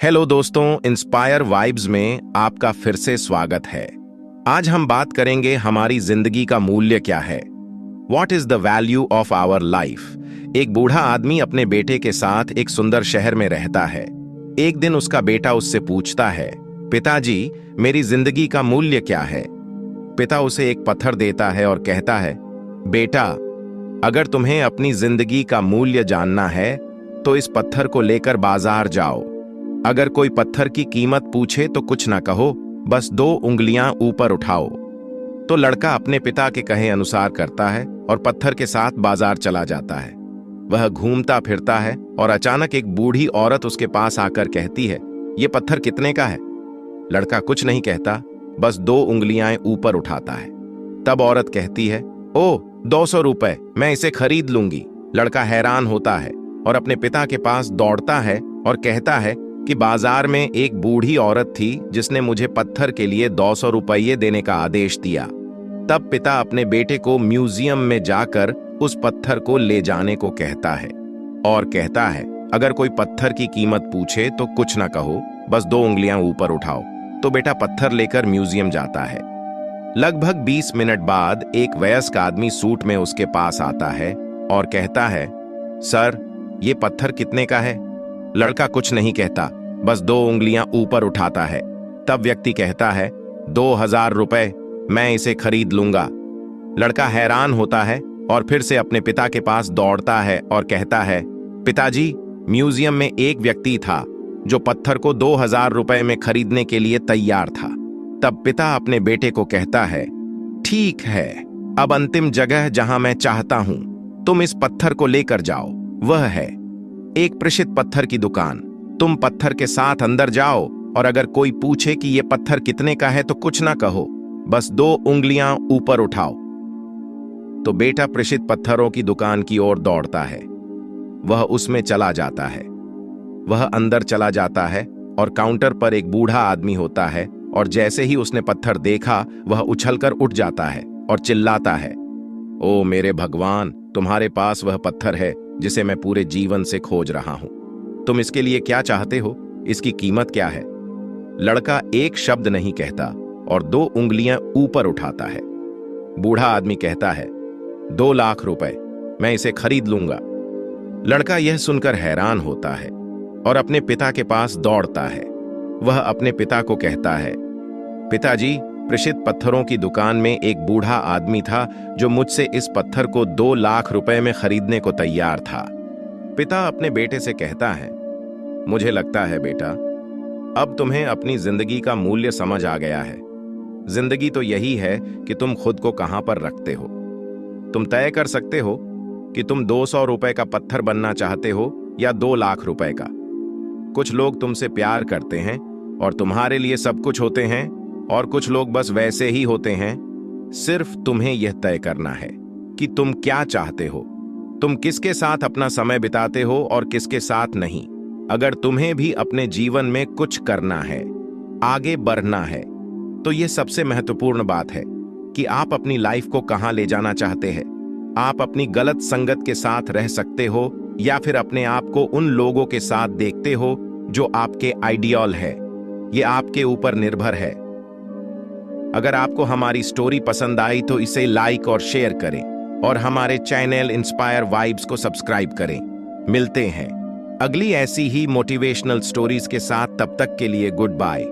Hello दोस्तों, inspire vibes में आपका फिर से स्वागत है। आज हम बात करेंगे हमारी जिंदगी का मूल्य क्या है। What is the value of our life. एक बूढ़ा आदमी अपने बेटे के साथ एक सुंदर शहर में रहता है। एक दिन उसका बेटा उससे पूछता है, पिताजी, मेरी जिंदगी का मूल्य क्या है। पिता उसे एक पत्थर देता है और कहता है, बेटा, अगर तुम्हें अपनी जिंदगी का मूल्य जानना है तो इस पत्थर को लेकर बाजार जाओ। अगर कोई पत्थर की कीमत पूछे तो कुछ ना कहो, बस 2 उंगलियां ऊपर उठाओ। तो लड़का अपने पिता के कहे अनुसार करता है और पत्थर के साथ बाजार चला जाता है। वह घूमता फिरता है और अचानक एक बूढ़ी औरत उसके पास आकर कहती है, ये पत्थर कितने का है। लड़का कुछ नहीं कहता, बस 2 उंगलियां ऊपर उठाता है। तब औरत कहती है, ओ 200 रुपए, मैं इसे खरीद लूंगी। लड़का हैरान होता है और अपने पिता के पास दौड़ता है और कहता है कि बाजार में एक बूढ़ी औरत थी जिसने मुझे पत्थर के लिए 200 रुपये देने का आदेश दिया। तब पिता अपने बेटे को म्यूजियम में जाकर उस पत्थर को ले जाने को कहता है और कहता है, अगर कोई पत्थर की कीमत पूछे तो कुछ ना कहो, बस 2 उंगलियां ऊपर उठाओ। तो बेटा पत्थर लेकर म्यूजियम जाता है। लगभग 20 मिनट बाद एक वयस्क आदमी सूट में उसके पास आता है और कहता है, सर, ये पत्थर कितने का है। लड़का कुछ नहीं कहता, बस 2 उंगलियां ऊपर उठाता है। तब व्यक्ति कहता है, 2000 रुपए, मैं इसे खरीद लूंगा। लड़का हैरान होता है और फिर से अपने पिता के पास दौड़ता है और कहता है, पिताजी, म्यूजियम में एक व्यक्ति था जो पत्थर को 2000 रुपए में खरीदने के लिए तैयार था। तब पिता अपने बेटे को कहता है, ठीक है, अब अंतिम जगह जहां मैं चाहता हूं, तुम इस पत्थर को लेकर जाओ। वह है एक प्रसिद्ध पत्थर की दुकान। तुम पत्थर के साथ अंदर जाओ और अगर कोई पूछे कि यह पत्थर कितने का है तो कुछ ना कहो, बस 2 उंगलियां ऊपर उठाओ। तो बेटा प्रसिद्ध पत्थरों की दुकान की ओर दौड़ता है। वह उसमें चला जाता है। वह अंदर चला जाता है और काउंटर पर एक बूढ़ा आदमी होता है और जैसे ही उसने पत्थर देखा वह उछलकर उठ जाता है और चिल्लाता है, ओ मेरे भगवान, तुम्हारे पास वह पत्थर है जिसे मैं पूरे जीवन से खोज रहा हूं। तुम इसके लिए क्या चाहते हो, इसकी कीमत क्या है। लड़का एक शब्द नहीं कहता और 2 उंगलियां ऊपर उठाता है। बूढ़ा आदमी कहता है, 2 लाख रुपए, मैं इसे खरीद लूंगा। लड़का यह सुनकर हैरान होता है और अपने पिता के पास दौड़ता है। वह अपने पिता को कहता है, पिताजी, प्रसिद्ध पत्थरों की दुकान में एक बूढ़ा आदमी था जो मुझसे इस पत्थर को 2 लाख रुपए में खरीदने को तैयार था। पिता अपने बेटे से कहता है, मुझे लगता है बेटा, अब तुम्हें अपनी जिंदगी का मूल्य समझ आ गया है। जिंदगी तो यही है कि तुम खुद को कहां पर रखते हो। तुम तय कर सकते हो कि तुम 200 रुपए का पत्थर बनना चाहते हो या 2 लाख रुपए का। कुछ लोग तुमसे प्यार करते हैं और तुम्हारे लिए सब कुछ होते हैं और कुछ लोग बस वैसे ही होते हैं। सिर्फ तुम्हें यह तय करना है कि तुम क्या चाहते हो। तुम किसके साथ अपना समय बिताते हो और किसके साथ नहीं। अगर तुम्हें भी अपने जीवन में कुछ करना है, आगे बढ़ना है, तो यह सबसे महत्वपूर्ण बात है कि आप अपनी लाइफ को कहां ले जाना चाहते हैं। आप अपनी गलत संगत के साथ रह सकते हो या फिर अपने आप को उन लोगों के साथ देखते हो जो आपके आइडियल है। यह आपके ऊपर निर्भर है। अगर आपको हमारी स्टोरी पसंद आई तो इसे लाइक और शेयर करें और हमारे चैनल इंस्पायर वाइब्स को सब्सक्राइब करें। मिलते हैं अगली ऐसी ही मोटिवेशनल स्टोरीज के साथ। तब तक के लिए गुड बाय।